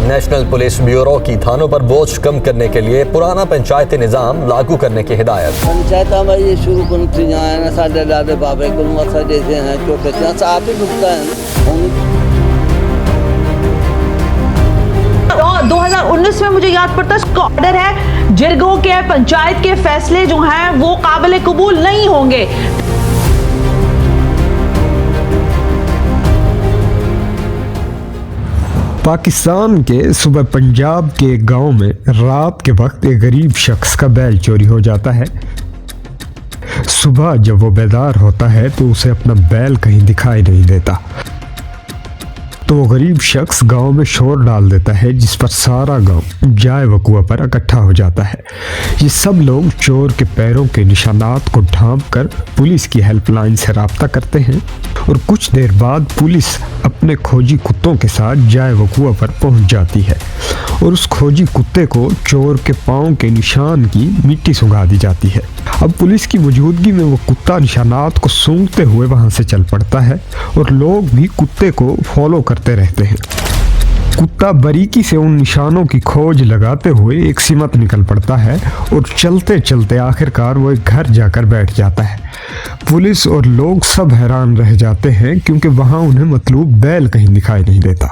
National police bureau کی تھانوں پر بوجھ کم کرنے کے لیے پرانا پنچایتی نظام لاگو کرنے کی ہدایت۔ پنچایتاں میں یہ شروع کرنی تھی نا ساڈے دادے بابے کو مسا جیسے ہیں چھوٹے سے آپ ہی ڈوبتا ہے۔ 2019 میں مجھے یاد پڑتا ہے کا آرڈر ہے جرگوں کے پنچایت کے فیصلے جو ہیں وہ قابل قبول نہیں ہوں گے۔ پاکستان کے صوبہ پنجاب کے ایک گاؤں میں رات کے وقت ایک غریب شخص کا بیل چوری ہو جاتا ہے۔ صبح جب وہ بیدار ہوتا ہے تو اسے اپنا بیل کہیں دکھائی نہیں دیتا، تو وہ غریب شخص گاؤں میں شور ڈال دیتا ہے، جس پر سارا گاؤں جائے وقوع پر اکٹھا ہو جاتا ہے۔ یہ سب لوگ چور کے پیروں کے نشانات کو ڈھانپ کر پولیس کی ہیلپ لائن سے رابطہ کرتے ہیں، اور کچھ دیر بعد پولیس اپنے کھوجی کتوں کے ساتھ جائے وقوع پر پہنچ جاتی ہے، اور اس کھوجی کتے کو چور کے پاؤں کے نشان کی مٹی سنگھا دی جاتی ہے۔ اب پولیس کی موجودگی میں وہ کتا نشانات کو سونگتے ہوئے وہاں سے چل پڑتا ہے، اور لوگ بھی کتے کو فالو کرتے رہتے ہیں۔ کتا باریکی سے ان نشانوں کی کھوج لگاتے ہوئے ایک سمت نکل پڑتا ہے، اور چلتے چلتے آخرکار وہ ایک گھر جا کر بیٹھ جاتا ہے۔ پولیس اور لوگ سب حیران رہ جاتے ہیں، کیونکہ وہاں انہیں مطلوب بیل کہیں دکھائی نہیں دیتا۔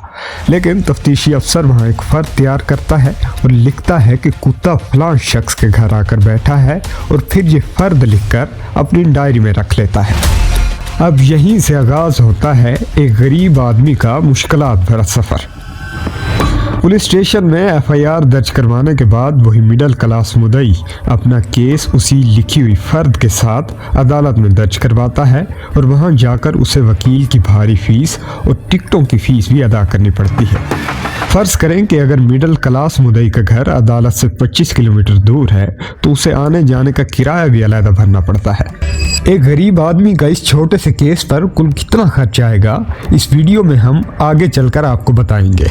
لیکن تفتیشی افسر وہاں ایک فرد تیار کرتا ہے اور لکھتا ہے کہ کتا فلاں شخص کے گھر آ کر بیٹھا ہے، اور پھر یہ فرد لکھ کر اپنی ڈائری میں رکھ لیتا ہے۔ اب یہیں سے آغاز ہوتا ہے ایک غریب آدمی کا مشکلات بھرا سفر۔ پولیس اسٹیشن میں ایف آئی آر درج کروانے کے بعد وہی مڈل کلاس مدعی اپنا کیس اسی لکھی ہوئی فرد کے ساتھ عدالت میں درج کرواتا ہے، اور وہاں جا کر اسے وکیل کی بھاری فیس اور ٹکٹوں کی فیس بھی ادا کرنی پڑتی ہے۔ فرض کریں کہ اگر مڈل کلاس مدعی کا گھر عدالت سے 25 کلومیٹر دور ہے تو اسے آنے جانے کا کرایہ بھی علیحدہ بھرنا پڑتا ہے۔ ایک غریب آدمی کا اس چھوٹے سے کیس پر کل کتنا خرچ آئے گا، اس ویڈیو میں ہم آگے چل کر آپ کو بتائیں گے۔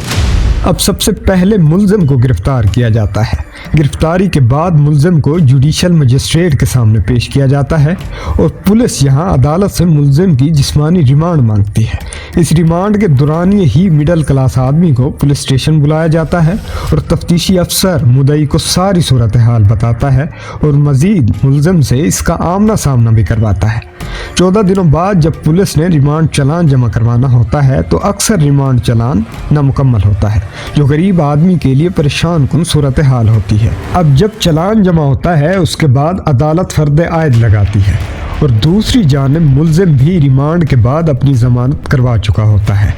اب سب سے پہلے ملزم کو گرفتار کیا جاتا ہے۔ گرفتاری کے بعد ملزم کو جوڈیشل مجسٹریٹ کے سامنے پیش کیا جاتا ہے، اور پولیس یہاں عدالت سے ملزم کی جسمانی ریمانڈ مانگتی ہے۔ اس ریمانڈ کے دوران ہی مڈل کلاس آدمی کو پولیس اسٹیشن بلایا جاتا ہے، اور تفتیشی افسر مدعی کو ساری صورتحال بتاتا ہے، اور مزید ملزم سے اس کا آمنا سامنا بھی کرواتا ہے۔ 14 دنوں بعد جب پولیس نے ریمانڈ چلان جمع کروانا ہوتا ہے تو اکثر ریمانڈ چلان نامکمل ہوتا ہے، جو غریب آدمی کے لیے پریشان کن صورتحال ہوتی ہے۔ اب جب چلان جمع ہوتا ہے اس کے بعد عدالت فرد عائد لگاتی ہے، اور دوسری جانب ملزم بھی ریمانڈ کے بعد اپنی ضمانت کروا چکا ہوتا ہے۔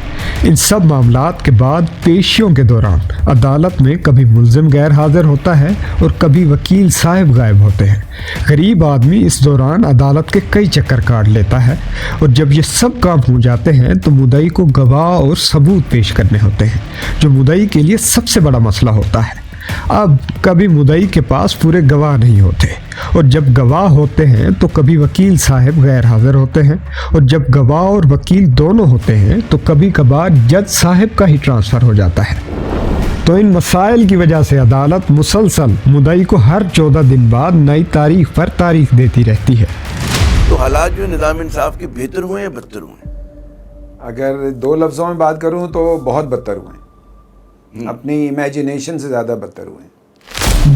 ان سب معاملات کے بعد پیشیوں کے دوران عدالت میں کبھی ملزم غیر حاضر ہوتا ہے اور کبھی وکیل صاحب غائب ہوتے ہیں۔ غریب آدمی اس دوران عدالت کے کئی چکر کاٹ لیتا ہے، اور جب یہ سب کام ہو جاتے ہیں تو مدعی کو گواہ اور ثبوت پیش کرنے ہوتے ہیں، جو مدعی کے لیے سب سے بڑا مسئلہ ہوتا ہے۔ اب کبھی مدعی کے پاس پورے گواہ نہیں ہوتے، اور جب گواہ ہوتے ہیں تو کبھی وکیل صاحب غیر حاضر ہوتے ہیں، اور جب گواہ اور وکیل دونوں ہوتے ہیں تو کبھی کبھار جج صاحب کا ہی ٹرانسفر ہو جاتا ہے۔ تو ان مسائل کی وجہ سے عدالت مسلسل مدعی کو ہر 14 دن بعد نئی تاریخ پر تاریخ دیتی رہتی ہے۔ تو حالات جو نظام انصاف کے بہتر ہوئے یا بدتر ہوئے؟ اگر 2 لفظوں میں بات کروں تو بہت بدتر ہوئے ہیں، اپنی امیجنیشن سے زیادہ بدتر ہوئے ہیں۔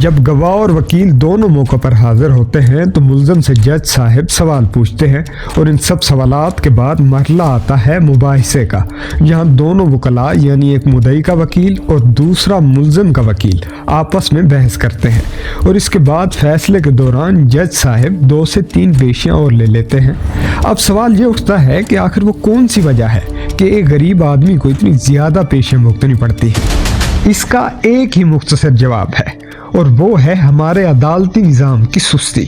جب گواہ اور وکیل دونوں موقع پر حاضر ہوتے ہیں تو ملزم سے جج صاحب سوال پوچھتے ہیں، اور ان سب سوالات کے بعد مرحلہ آتا ہے مباحثے کا، جہاں دونوں وکلاء یعنی ایک مدعی کا وکیل اور دوسرا ملزم کا وکیل آپس میں بحث کرتے ہیں، اور اس کے بعد فیصلے کے دوران جج صاحب 2 سے 3 پیشیاں اور لے لیتے ہیں۔ اب سوال یہ اٹھتا ہے کہ آخر وہ کون سی وجہ ہے کہ ایک غریب آدمی کو اتنی زیادہ پیشیاں بھگتنی پڑتی ہیں؟ اس کا ایک ہی مختصر جواب ہے، اور وہ ہے ہمارے عدالتی نظام کی سستی۔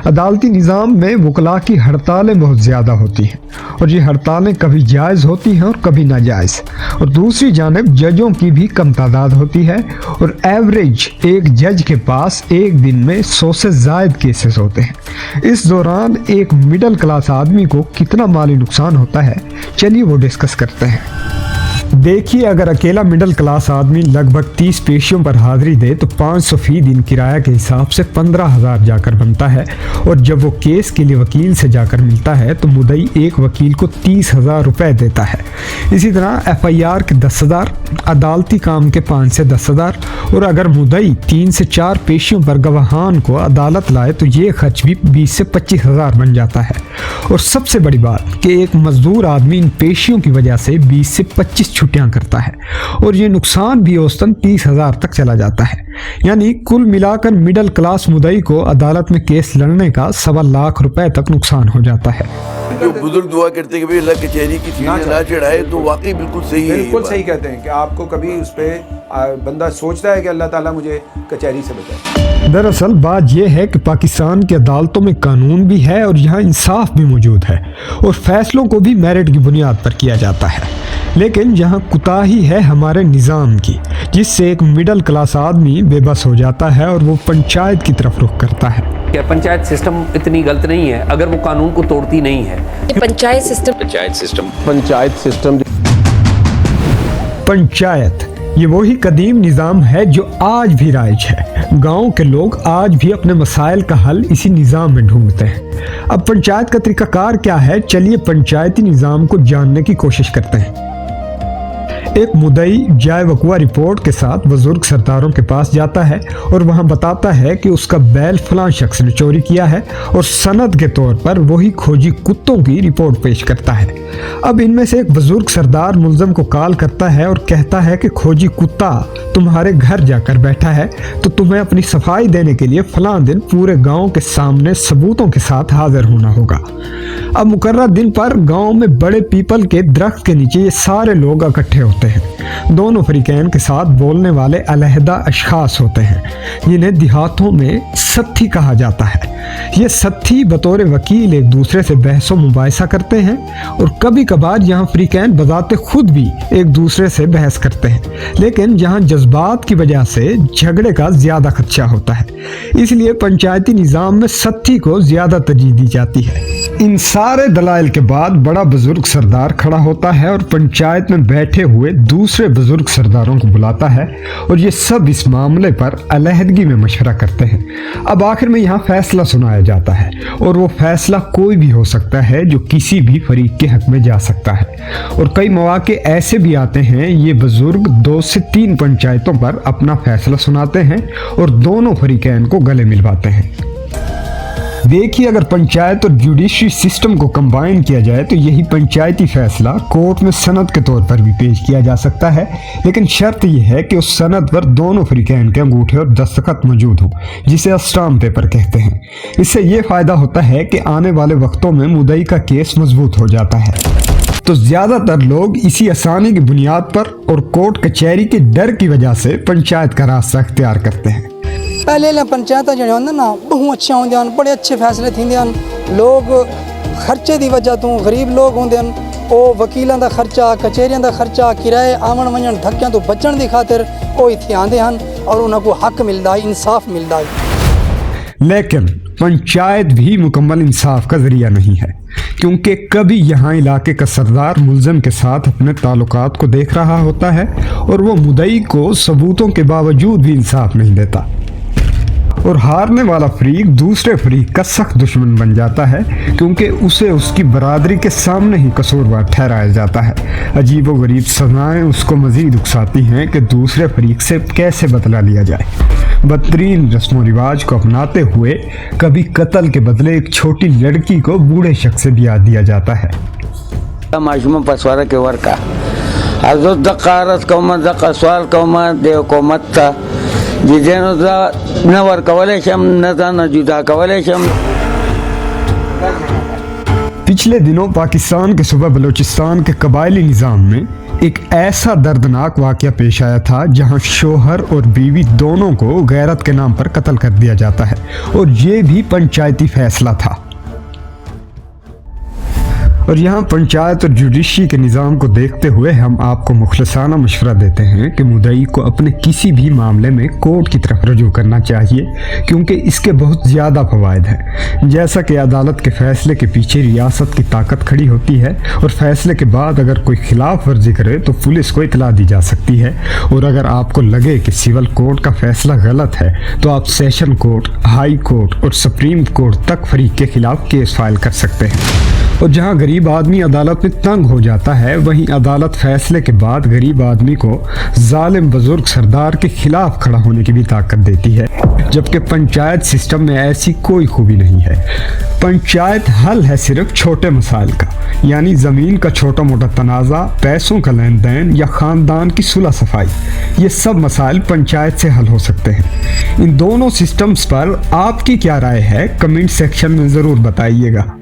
عدالتی نظام میں وکلاء کی ہڑتالیں بہت زیادہ ہوتی ہیں، اور یہ ہڑتالیں کبھی جائز ہوتی ہیں اور کبھی ناجائز، اور دوسری جانب ججوں کی بھی کم تعداد ہوتی ہے، اور ایوریج ایک جج کے پاس ایک دن میں 100 سے زائد کیسز ہوتے ہیں۔ اس دوران ایک مڈل کلاس آدمی کو کتنا مالی نقصان ہوتا ہے، چلیے وہ ڈسکس کرتے ہیں۔ देखिए, अगर अकेला मिडिल क्लास आदमी लगभग 30 पेशियों पर हाजिरी दे तो 500 फी दिन किराया के हिसाब से 15,000 जाकर बनता है। और जब वो केस के लिए वकील से जाकर मिलता है तो मुद्दई एक वकील को 30,000 रुपए देता है। इसी तरह FIR के 10,000, अदालती काम के 5 से 10,000, और अगर मुद्दई 3 से 4 पेशियों पर गवाहान को अदालत लाए तो ये खर्च भी 20 से 25,000 बन जाता है। और सबसे बड़ी बात कि एक मजदूर आदमी इन पेशियों की वजह से 20 से 25 छुट्टियां करता है और ये नुकसान भी औसतन 30,000 तक चला जाता है। यानी कुल मिलाकर मिडिल क्लास मुद्दई को अदालत में केस लड़ने का 1.25 लाख रुपए तक नुकसान हो जाता है। जो बुजुर्ग दुआ करते हैं कि भाई अल्लाह कचहरी की सीढ़ियां ना चढ़ाए, तो वाकई बिल्कुल सही है। बिल्कुल सही कहते हैं कि आपको कभी उस पर बंदा सोचता है कि अल्लाह ताला मुझे कचहरी से बचाए। दरअसल बात यह है कि पाकिस्तान की अदालतों में कानून भी है और यहाँ इंसाफ भी मौजूद है और फैसलों को भी मेरिट की बुनियाद पर किया जाता है। लेकिन यहाँ कुताही है हमारे निज़ाम की, जिससे एक मिडिल क्लास आदमी बेबस हो जाता है और वो पंचायत की तरफ रुख करता है। क्या पंचायत सिस्टम इतनी गलत नहीं है अगर वो कानून को तोड़ती नहीं है? पंचायत ये वही कदीम निज़ाम है जो आज भी राइज है। गांव के लोग आज भी अपने मसाइल का हल इसी निज़ाम में ढूंढते हैं। अब पंचायत का तरीकाकार क्या है, चलिए पंचायती निज़ाम को जानने की कोशिश करते हैं। एक मुद्दई जाय वकुआ रिपोर्ट के साथ बुजुर्ग सरदारों के पास जाता है और वहां बताता है कि उसका बैल फलां शख्स ने चोरी किया है और सनद के तौर पर वही खोजी कुत्तों की रिपोर्ट पेश करता है। अब इनमें से एक बुजुर्ग सरदार मुलजम को कॉल करता है और कहता है कि खोजी कुत्ता तुम्हारे घर जाकर बैठा है, तो तुम्हें अपनी सफाई देने के लिए फलां दिन पूरे गांव के सामने सबूतों के साथ हाजिर होना होगा। अब मुकर्रर दिन पर गांव में बड़े पीपल के दरख्त के नीचे ये सारे लोग इकट्ठे होते हैं। दोनों फरीकैन के साथ बोलने वाले अलहदा अशखास होते हैं, जिन्हें देहातों में सत्थी कहा जाता है। ये सत्थी बतौर वकील एक दूसरे से बहसो मुबाहिसा करते हैं और कभी कभार यहाँ फरीकैन बजाते खुद भी एक दूसरे से बहस करते हैं, लेकिन जहाँ जज्बात की वजह से झगड़े का ज्यादा खदशा होता है, इसलिए पंचायती निज़ाम में सत्थी को ज्यादा तरजीह दी जाती है। इन सारे दलाइल के बाद बड़ा बुजुर्ग सरदार खड़ा होता है और पंचायत में बैठे हुए दूसरे बुजुर्ग सरदारों को बुलाता है और ये सब इस मामले पर अलहदगी में मशवरा करते हैं। अब आखिर में यहाँ फैसला सुनाया जाता है और वो फैसला कोई भी हो सकता है जो किसी भी फरीक के हक में जा सकता है। और कई मौके ऐसे भी आते हैं ये बुजुर्ग 2 से 3 पंचायतों पर अपना फैसला सुनाते हैं और दोनों फरीकैन को गले मिलवाते हैं। देखिए, अगर पंचायत और जुडिशरी सिस्टम को कंबाइन किया जाए तो यही पंचायती फैसला कोर्ट में सनद के तौर पर भी पेश किया जा सकता है, लेकिन शर्त यह है कि उस सनद पर दोनों फरीकैन के अंगूठे और दस्तखत मौजूद हो, जिसे स्टाम्प पेपर कहते हैं। इससे ये फायदा होता है कि आने वाले वक्तों में मुद्दई का केस मजबूत हो जाता है। तो ज्यादातर लोग इसी आसानी की बुनियाद पर और कोर्ट कचहरी के डर की वजह से पंचायत का रास्ता इख्तियार करते हैं। पहले पंचायत जो होंगे ना बहुत अच्छे होंगे, बड़े अच्छे फैसले थी। लोग खर्चे की वजह तो गरीब लोग होंगे, वो वकीलों का खर्चा, कचहरियों का खर्चा, किराए आवन वजन धक्कों तो बचने की खातिर वो इत्थे आते हैं और उन्होंने हक मिलता है, इंसाफ मिलता है। लेकिन पंचायत भी मुकम्मल इंसाफ का जरिया नहीं है, क्योंकि कभी यहाँ इलाके का सरदार मुलजम के साथ अपने ताल्लुकात को देख रहा होता है और वो मुद्दई को सबूतों के बावजूद भी इंसाफ नहीं देता, और हारने वाला फरीक दूसरे फरीक का सख्त दुश्मन बन जाता है, क्योंकि उसे उसकी बरादरी के सामने ही कसूरवार ठहराया जाता है। अजीब व गरीब सज़ाएं उसको मज़ीद उकसाती हैं कि दूसरे फरीक से कैसे बदला लिया जाए। बदतरीन रस्म व रिवाज को अपनाते हुए कभी कत्ल के बदले एक छोटी लड़की को बूढ़े शख्स से ब्याह दिया जाता है। माशूम पसवारा के वर्का हजरत दकारत कौमा दका सवाल कौमा देव कोमत था जिजेनो न वर्कवले शम न जुदा कवले शम। पिछले दिनों पाकिस्तान के सूबा बलूचिस्तान के कबायली निज़ाम में एक ऐसा दर्दनाक वाक़या पेश आया था जहां शोहर और बीवी दोनों को गैरत के नाम पर कत्ल कर दिया जाता है, और ये भी पंचायती फैसला था। और यहाँ पंचायत और जुडिशरी के निज़ाम को देखते हुए हम आपको मुखलसाना मशवरा देते हैं कि मुद्दई को अपने किसी भी मामले में कोर्ट की तरफ रजू करना चाहिए, क्योंकि इसके बहुत ज़्यादा फ़वाइद हैं। जैसा कि अदालत के फ़ैसले के पीछे रियासत की ताकत खड़ी होती है, और फ़ैसले के बाद अगर कोई खिलाफ वर्जी करे तो पुलिस को इतला दी जा सकती है, और अगर आपको लगे कि सिविल कोर्ट का फ़ैसला गलत है तो आप सेशन कोर्ट, हाई कोर्ट और सुप्रीम कोर्ट तक फरीक के खिलाफ केस फाइल कर सकते हैं। और जहां गरीब आदमी अदालत में तंग हो जाता है, वहीं अदालत फैसले के बाद गरीब आदमी को जालिम बुजुर्ग सरदार के खिलाफ खड़ा होने की भी ताकत देती है, जबकि पंचायत सिस्टम में ऐसी कोई खूबी नहीं है। पंचायत हल है सिर्फ छोटे मसाइल का, यानी ज़मीन का छोटा मोटा तनाज़ा, पैसों का लेन देन या ख़ानदान की सुलह सफाई। ये सब मसाइल पंचायत से हल हो सकते हैं। इन दोनों सिस्टम्स पर आपकी क्या राय है, कमेंट सेक्शन में ज़रूर बताइएगा।